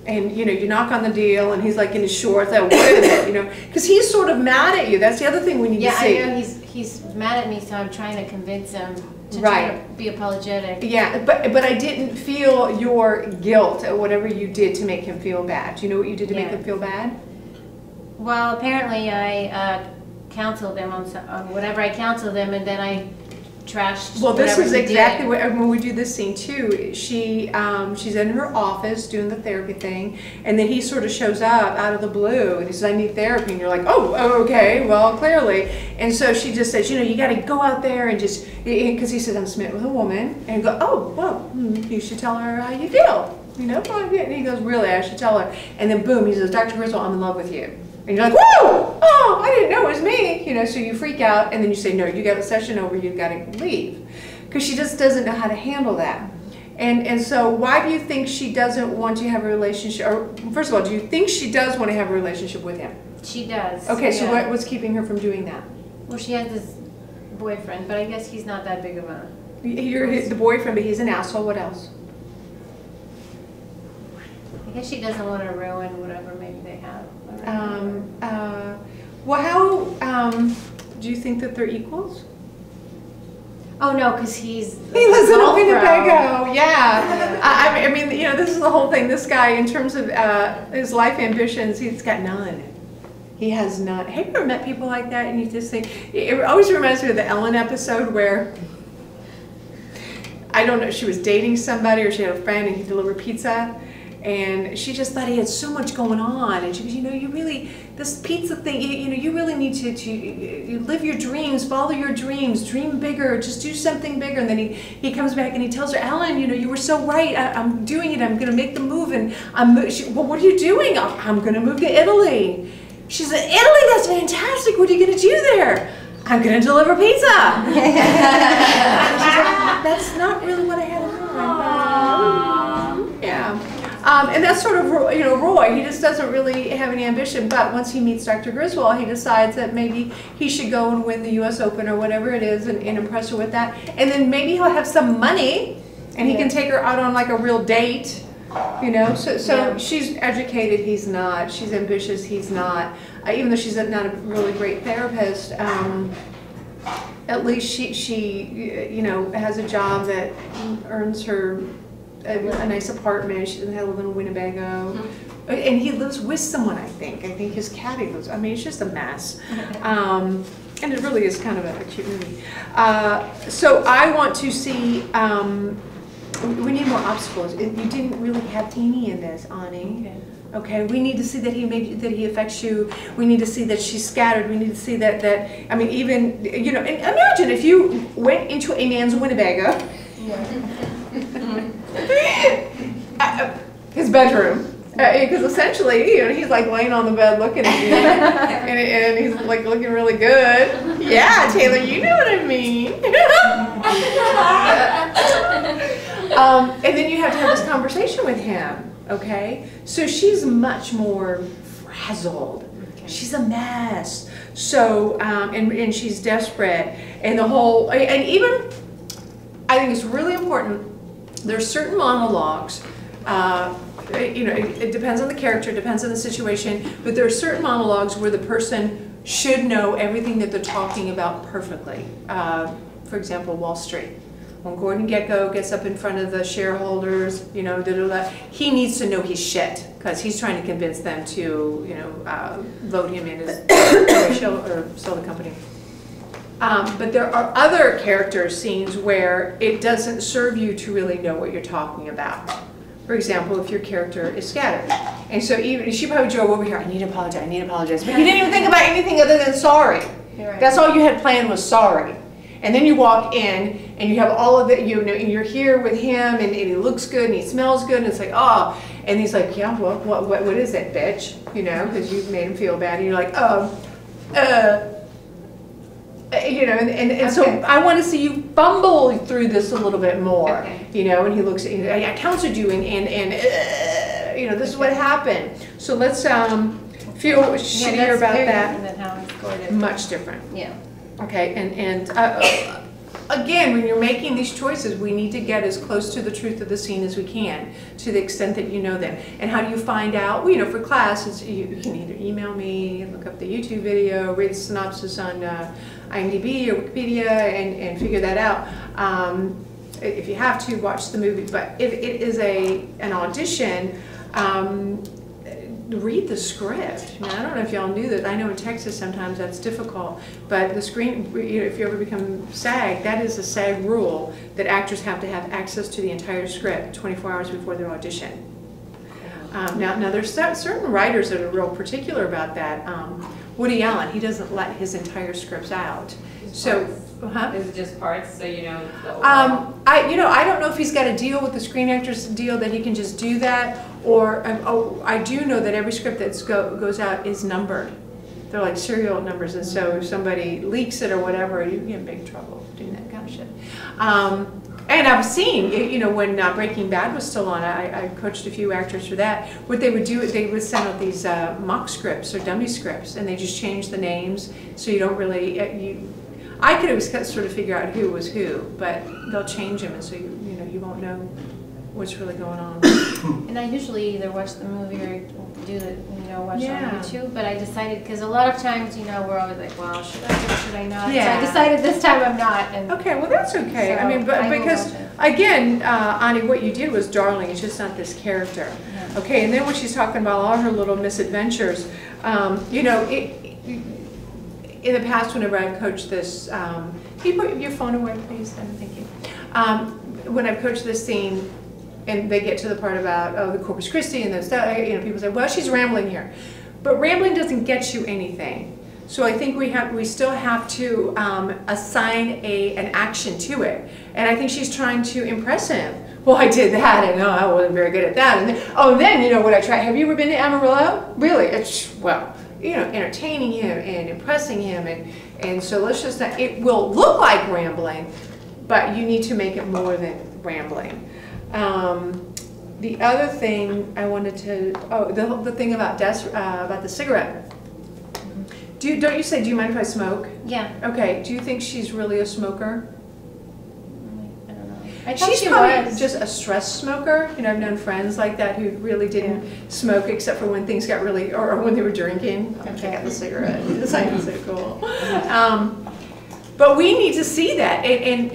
And you knock on the deal, and he's like in his shorts. Like, what is it? Because he's sort of mad at you. That's the other thing we need to see. Yeah, I know he's mad at me, so I'm trying to convince him to try to be apologetic. Yeah, but I didn't feel your guilt at whatever you did to make him feel bad. Do you know what you did to make him feel bad? Well, apparently I counseled him on whatever I counseled him, and then I trashed. Well, this is exactly what, when we do this scene too. She's in her office doing the therapy thing, and then he sort of shows up out of the blue, and he says, "I need therapy," and you're like, "Oh, okay, well, clearly." And so she just says, "You got to go out there and just," because he says, "I'm smitten with a woman," and go, "Oh, well, you should tell her how you feel." And he goes, "Really, I should tell her." And then boom, he says, "Dr. Griswold, I'm in love with you." And you're like, "Whoa! Oh, I didn't know it was me." So you freak out, and then you say, "No, you got a session over, you got to leave." Because she just doesn't know how to handle that. And so why do you think she doesn't want to have a relationship? Or first of all, do you think she does want to have a relationship with him? She does. Okay, so what's keeping her from doing that? Well, she has this boyfriend, but I guess he's not that big of a... You're the boyfriend, but he's an asshole. What else? I guess she doesn't want to ruin whatever maybe they have. Well, how do you think that they're equals? Oh no, because he lives in Winnebago. Yeah. I mean, this is the whole thing. This guy, in terms of his life ambitions, he's got none. He has none. Have you ever met people like that? And you just think, it always reminds me of the Ellen episode where, I don't know, she was dating somebody or she had a friend and he delivered pizza. And she just thought he had so much going on, and she goes, you really, this pizza thing, you really need to live your dreams, follow your dreams, dream bigger, just do something bigger. And then he comes back and he tells her, "Ellen, you were so right. I'm doing it. I'm going to make the move." And well, what are you doing? I'm going to move to Italy. She said, "Italy? That's fantastic. What are you going to do there?" "I'm going to deliver pizza." She's like, "That's not really what I had in mind." Yeah. And that's sort of, Roy. He just doesn't really have any ambition. But once he meets Dr. Griswold, he decides that maybe he should go and win the U.S. Open or whatever it is and impress her with that. And then maybe he'll have some money and he can take her out on like a real date. So she's educated, he's not. She's ambitious, he's not. Even though she's not a really great therapist, at least she has a job that earns her a nice apartment. She doesn't have to live in Winnebago. And he lives with someone, I think. I think his caddy lives. I mean, it's just a mess. And it really is kind of a cute movie. So I want to see, we need more obstacles. You didn't really have Teeny in this, Ani. Okay, we need to see that he affects you. We need to see that she's scattered. We need to see that I mean, even, and imagine if you went into a man's Winnebago. His bedroom, because essentially, he's like laying on the bed looking at you, and he's like looking really good. Yeah, Taylor, you know what I mean. And then you have to have this conversation with him. Okay, so she's much more frazzled. She's a mess. So and she's desperate, and the whole and even I think it's really important. There's certain monologues, it depends on the character, it depends on the situation, but there are certain monologues where the person should know everything that they're talking about perfectly. For example, Wall Street. When Gordon Gekko gets up in front of the shareholders, he needs to know his shit, because he's trying to convince them to, vote him in as or sell the company. But there are other character scenes where it doesn't serve you to really know what you're talking about. For example, if your character is scattered. And so even she probably drove over here, I need to apologize. But you didn't even think about anything other than sorry. Right. That's all you had planned was sorry. And then you walk in and you have all of it, and you're here with him, and he looks good and he smells good, and it's like, oh, and he's like, yeah, well, what is it, bitch? Because you've made him feel bad, and you're like, and so I want to see you fumble through this a little bit more, and he looks at you, I counseled you, and this is what happened. So let's feel shittier about that. Than how I scored it. Much different. Yeah. Okay, and again, when you're making these choices, we need to get as close to the truth of the scene as we can, to the extent that you know them. And how do you find out? Well, you know, for class, you can either email me, look up the YouTube video, read the synopsis on IMDb or Wikipedia, and figure that out. If you have to, watch the movie. But if it is an audition, read the script. Now, I don't know if y'all knew that. I know in Texas sometimes that's difficult, but the screen, you know, if you ever become SAG, that is a SAG rule that actors have to have access to the entire script 24 hours before their audition. Now there's certain writers that are real particular about that. Woody Allen, he doesn't let his entire scripts out. So, Is it just parts, so you know? I don't know if he's got a deal with the Screen Actors deal that he can just do that, or I do know that every script that goes out is numbered. They're like serial numbers, and so if somebody leaks it or whatever, you get in big trouble doing that kind of shit. And I've seen, you know, when Breaking Bad was still on, I coached a few actors for that. What they would do is they would send out these mock scripts or dummy scripts, and they just change the names, so you don't really, I could always sort of figure out who was who, but they'll change them, and so you won't know what's really going on. And I usually either watch the movie or do the, watch on YouTube, but I decided, because a lot of times, we're always like, well, should I or should I not? Yeah. So I decided this time I'm not. And okay, well that's okay. So I mean, but I because, again, Ani, what you did was darling, it's just not this character. Yeah. Okay, and then when she's talking about all her little misadventures, in the past, whenever I've coached this, can you put your phone away, please? Thank you. When I've coached this scene, and they get to the part about the Corpus Christi and those stuff, people say, well, she's rambling here, but rambling doesn't get you anything. So I think we still have to assign an action to it, and I think she's trying to impress him. Well, I did that, and I wasn't very good at that. And then what I tried. Have you ever been to Amarillo? Really? Entertaining him and impressing him, and so let's just, it will look like rambling, but you need to make it more than rambling. The other thing I wanted to, the thing about the cigarette. Don't you say, do you mind if I smoke? Yeah. Okay, do you think she's really a smoker? I don't know. I thought She's she probably was. just a stress smoker. I've known friends like that who really didn't smoke except for when things got really, or when they were drinking. I'll check out the cigarette. It's like so cool. But we need to see that, and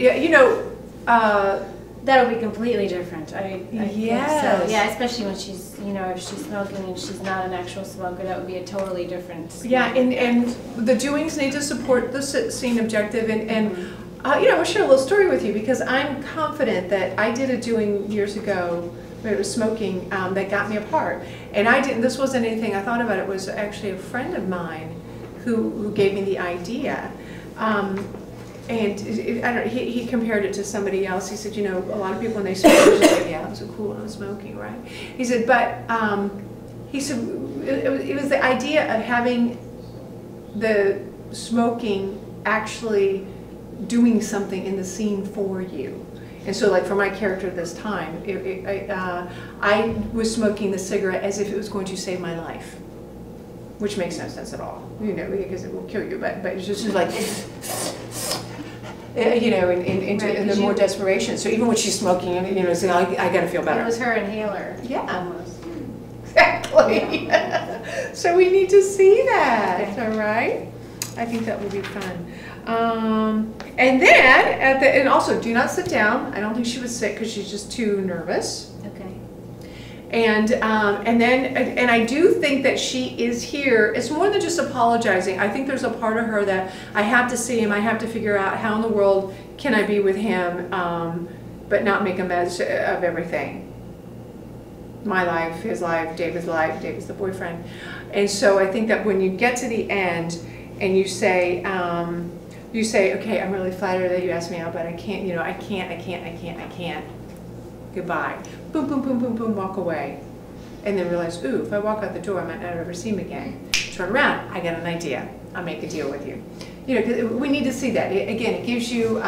That'll be completely different. I think Yes. so. Yeah, especially when she's, if she's smoking and she's not an actual smoker, that would be a totally different. Yeah, and the doings need to support the scene objective, and I'll share a little story with you, because I'm confident that I did a doing years ago where it was smoking that got me a part, and this wasn't anything I thought about. It was actually a friend of mine who gave me the idea. And he compared it to somebody else. He said, a lot of people when they smoke, they're just like, yeah, it was so cool when I was smoking, right? He said, but he said it was the idea of having the smoking actually doing something in the scene for you. And so, like for my character this time, I was smoking the cigarette as if it was going to save my life, which makes no sense at all, because it will kill you. But it's just like. In the more desperation. So even when she's smoking, saying, I got to feel better. It was her inhaler. Yeah. Almost. Exactly. So we need to see that. Okay. All right. I think that would be fun. And then and also do not sit down. I don't think she was sick because she's just too nervous. Okay. And I do think that she is here. It's more than just apologizing. I think there's a part of her that I have to see him. I have to figure out how in the world can I be with him, but not make a mess of everything. My life, his life, David's the boyfriend. And so I think that when you get to the end and you say, okay, I'm really flattered that you asked me out, but I can't, I can't. Goodbye. Boom, boom, boom, boom, boom, walk away. And then realize, ooh, if I walk out the door, I might not ever see him again. Turn around, I got an idea. I'll make a deal with you. 'Cause we need to see that. It gives you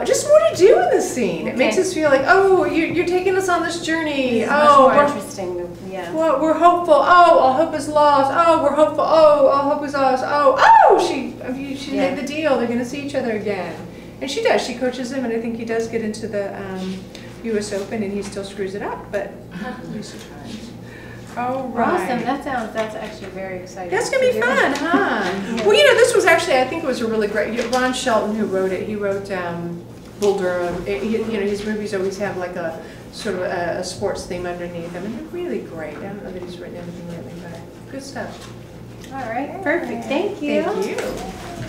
just more to do in the scene. It Okay. makes us feel like, oh, you're taking us on this journey. It's Oh, much more we're, interesting. Yeah. well, we're hopeful. Oh, all hope is lost. Oh, we're hopeful. Oh, all hope is lost. Oh, she Yeah. made the deal. They're gonna see each other again, and she does. She coaches him, and I think he does get into the U.S. Open, and he still screws it up, but at least he tries. All right. Awesome. That's actually very exciting. That's gonna be to do. fun, huh? Yeah. Well, this was actually, I think it was a really great. Ron Shelton, who wrote it, he wrote Bull Durham. His movies always have like a sort of a sports theme underneath them, and they're really great. I don't know that he's written anything lately, but good stuff. All right. Perfect. Thank you. Thank you.